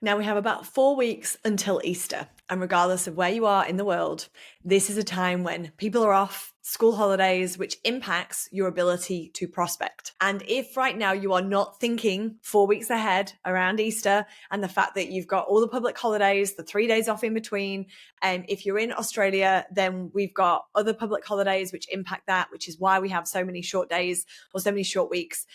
Now we have about 4 weeks until Easter. And regardless of where you are in the world, this is a time when people are off, school holidays, which impacts your ability to prospect. And if right now you are not thinking 4 weeks ahead around Easter and the fact that you've got all the public holidays, the 3 days off in between, if you're in Australia, then we've got other public holidays which impact that, which is why we have so many short days or so many short weeks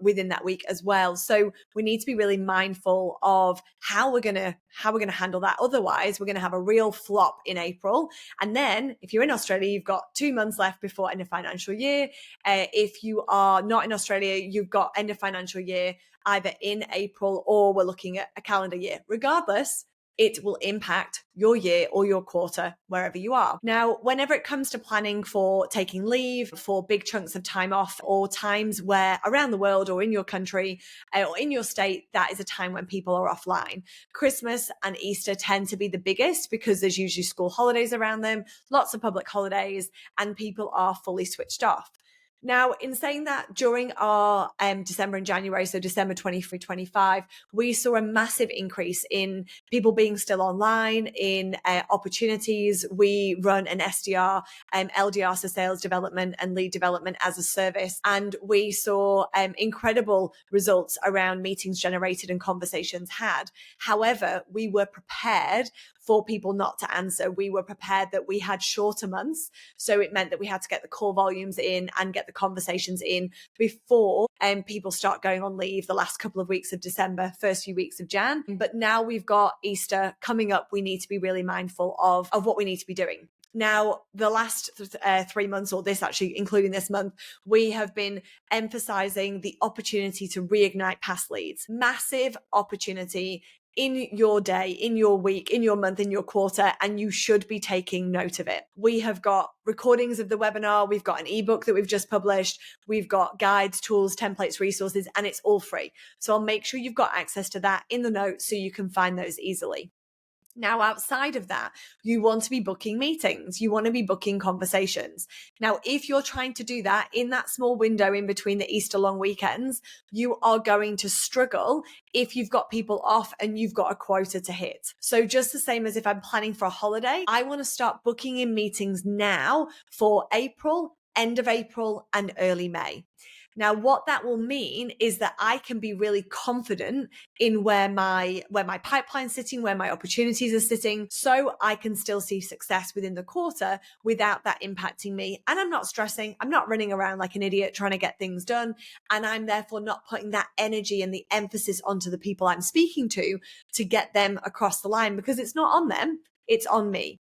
within that week as well. So we need to be really mindful of how we're gonna handle that. Otherwise, we're gonna have a real flop in April. And then if you're in Australia, you've got 2 months left before end of financial year. If you are not in Australia, you've got end of financial year either in April or we're looking at a calendar year. Regardless, it will impact your year or your quarter wherever you are. Now, whenever it comes to planning for taking leave, for big chunks of time off, or times where around the world or in your country or in your state, that is a time when people are offline. Christmas and Easter tend to be the biggest because there's usually school holidays around them, lots of public holidays, and people are fully switched off. Now, in saying that, during our December and January, so December 23-25, we saw a massive increase in people being still online, in opportunities. We run an SDR, LDR, so sales development and lead development as a service. And we saw incredible results around meetings generated and conversations had. However, we were prepared for people not to answer. We were prepared that we had shorter months. So it meant that we had to get the call volumes in and get the conversations in before people start going on leave the last couple of weeks of December, first few weeks of Jan. But now we've got Easter coming up. We need to be really mindful of what we need to be doing. Now, the last 3 months, or this actually, including this month, we have been emphasizing the opportunity to reignite past leads. Massive opportunity in your day, in your week, in your month, in your quarter, and you should be taking note of it. We have got recordings of the webinar. We've got an ebook that we've just published. We've got guides, tools, templates, resources, and it's all free. So I'll make sure you've got access to that in the notes so you can find those easily. Now, outside of that, you want to be booking meetings. You want to be booking conversations. Now, if you're trying to do that in that small window in between the Easter long weekends, you are going to struggle if you've got people off and you've got a quota to hit. So just the same as if I'm planning for a holiday, I want to start booking in meetings now for April, end of April, and early May. Now, what that will mean is that I can be really confident in where my pipeline's sitting, where my opportunities are sitting, so I can still see success within the quarter without that impacting me. And I'm not stressing, I'm not running around like an idiot trying to get things done. And I'm therefore not putting that energy and the emphasis onto the people I'm speaking to get them across the line, because it's not on them, it's on me.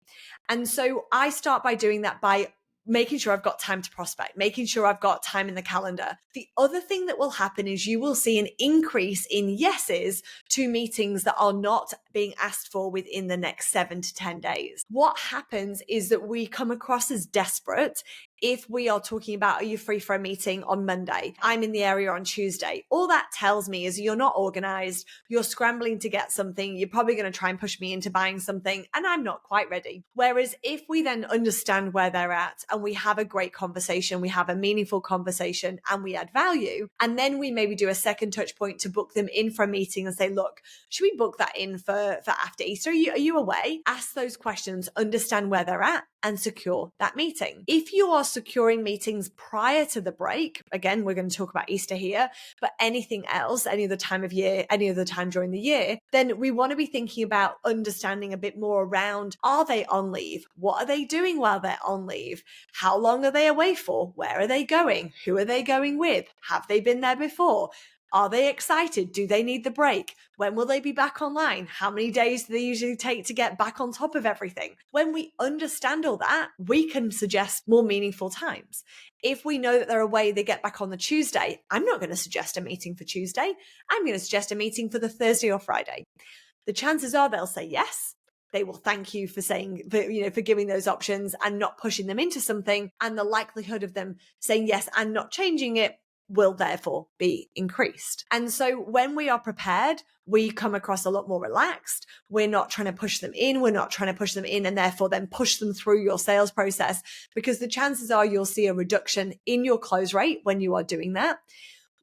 And so I start by doing that by making sure I've got time to prospect, making sure I've got time in the calendar. The other thing that will happen is you will see an increase in yeses to meetings that are not being asked for within the next 7 to 10 days. What happens is that we come across as desperate if we are talking about, are you free for a meeting on Monday? I'm in the area on Tuesday. All that tells me is you're not organized, you're scrambling to get something, you're probably going to try and push me into buying something, and I'm not quite ready. Whereas if we then understand where they're at and we have a great conversation, we have a meaningful conversation and we add value, and then we maybe do a second touch point to book them in for a meeting and say, look, should we book that in for after Easter? Are you away? Ask those questions, understand where they're at, and secure that meeting. If you are securing meetings prior to the break, again, we're going to talk about Easter here, but anything else, any other time of year, any other time during the year, then we want to be thinking about understanding a bit more around, are they on leave? What are they doing while they're on leave? How long are they away for? Where are they going? Who are they going with? Have they been there before? Are they excited? Do they need the break? When will they be back online? How many days do they usually take to get back on top of everything? When we understand all that, we can suggest more meaningful times. If we know that they're away, they get back on the Tuesday, I'm not going to suggest a meeting for Tuesday. I'm going to suggest a meeting for the Thursday or Friday. The chances are they'll say yes. They will thank you for for giving those options and not pushing them into something. And the likelihood of them saying yes and not changing it will therefore be increased. And so when we are prepared, we come across a lot more relaxed. We're not trying to push them in. We're not trying to push them in and therefore then push them through your sales process, because the chances are you'll see a reduction in your close rate when you are doing that.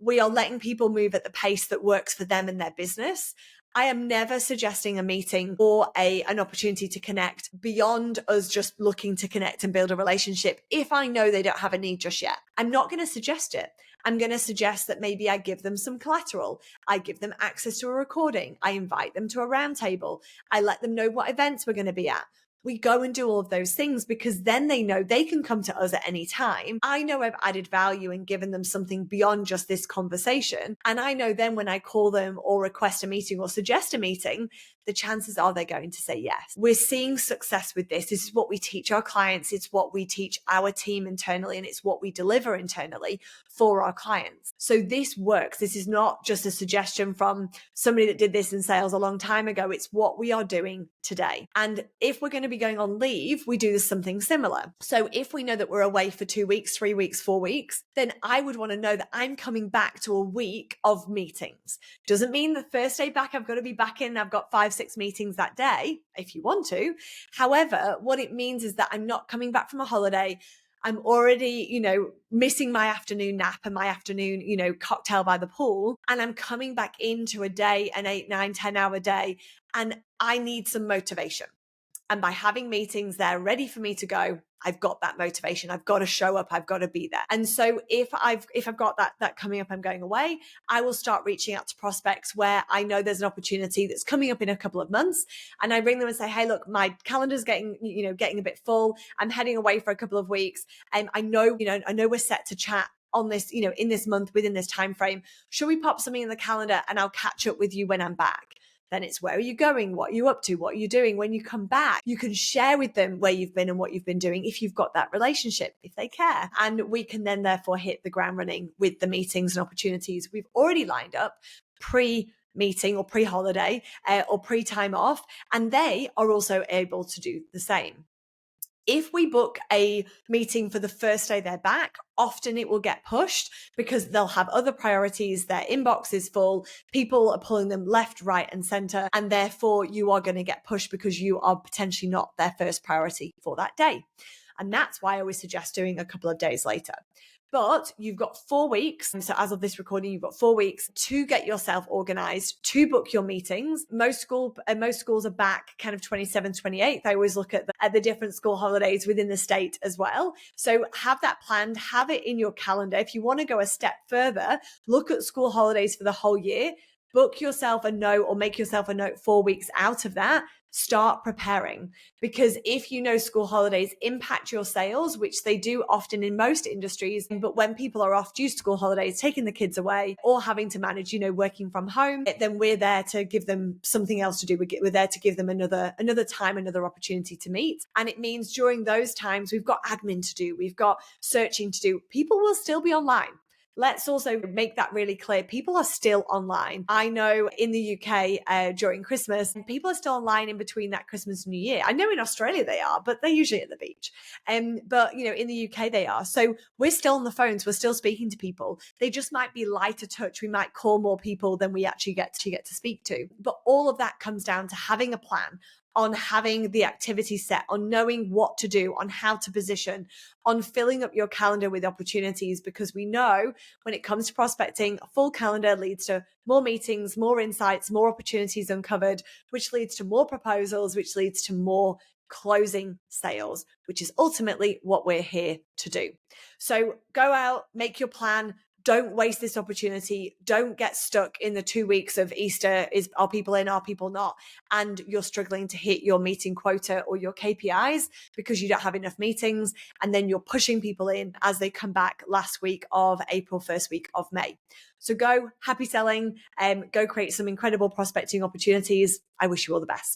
We are letting people move at the pace that works for them and their business. I am never suggesting a meeting or an opportunity to connect beyond us just looking to connect and build a relationship if I know they don't have a need just yet. I'm not going to suggest it. I'm going to suggest that maybe I give them some collateral. I give them access to a recording. I invite them to a roundtable. I let them know what events we're going to be at. We go and do all of those things because then they know they can come to us at any time. I know I've added value and given them something beyond just this conversation. And I know then when I call them or request a meeting or suggest a meeting, the chances are they're going to say yes. We're seeing success with this. This is what we teach our clients. It's what we teach our team internally, and it's what we deliver internally for our clients. So this works. This is not just a suggestion from somebody that did this in sales a long time ago. It's what we are doing today. And if we're going to be going on leave, we do something similar. So if we know that we're away for 2 weeks, 3 weeks, 4 weeks, then I would want to know that I'm coming back to a week of meetings. Doesn't mean the first day back, I've got to be back in. I've got 5, 6 meetings that day, if you want to. However, what it means is that I'm not coming back from a holiday. I'm already, missing my afternoon nap and my afternoon, cocktail by the pool. And I'm coming back into a day, an 8, 9, 10-hour day. And I need some motivation. And by having meetings, they're ready for me to go. I've got that motivation. I've got to show up. I've got to be there. And so if I've got that coming up, I'm going away, I will start reaching out to prospects where I know there's an opportunity that's coming up in a couple of months. And I ring them and say, hey, look, my calendar's getting a bit full. I'm heading away for a couple of weeks. And I know we're set to chat on this, in this month, within this time frame. Should we pop something in the calendar and I'll catch up with you when I'm back? Then it's, where are you going? What are you up to? What are you doing? When you come back, you can share with them where you've been and what you've been doing if you've got that relationship, if they care. And we can then therefore hit the ground running with the meetings and opportunities we've already lined up pre-meeting or pre-holiday or pre-time off. And they are also able to do the same. If we book a meeting for the first day they're back, often it will get pushed because they'll have other priorities. Their inbox is full. People are pulling them left, right, and center. And therefore, you are going to get pushed because you are potentially not their first priority for that day. And that's why I always suggest doing a couple of days later. But you've got 4 weeks. So as of this recording, you've got 4 weeks to get yourself organized, to book your meetings. Most schools are back kind of 27th, 28th. I always look at the different school holidays within the state as well. So have that planned, have it in your calendar. If you want to go a step further, look at school holidays for the whole year. Book yourself a note or make yourself a note 4 weeks out of that. Start preparing, because if you know school holidays impact your sales, which they do often in most industries, but when people are off due to school holidays, taking the kids away or having to manage, working from home, then we're there to give them something else to do. We're there to give them another time, another opportunity to meet. And it means during those times, we've got admin to do. We've got searching to do. People will still be online. Let's also make that really clear. People are still online. I know in the UK during Christmas, people are still online in between that Christmas and New Year. I know in Australia they are, but they're usually at the beach. But in the UK they are. So we're still on the phones. We're still speaking to people. They just might be lighter touch. We might call more people than we actually get to speak to. But all of that comes down to having a plan, on having the activity set, on knowing what to do, on how to position, on filling up your calendar with opportunities, because we know when it comes to prospecting, a full calendar leads to more meetings, more insights, more opportunities uncovered, which leads to more proposals, which leads to more closing sales, which is ultimately what we're here to do. So go out, make your plan. Don't waste this opportunity. Don't get stuck in the 2 weeks of Easter. Are people in? Are people not? And you're struggling to hit your meeting quota or your KPIs because you don't have enough meetings. And then you're pushing people in as they come back last week of April, first week of May. So go, happy selling, go create some incredible prospecting opportunities. I wish you all the best.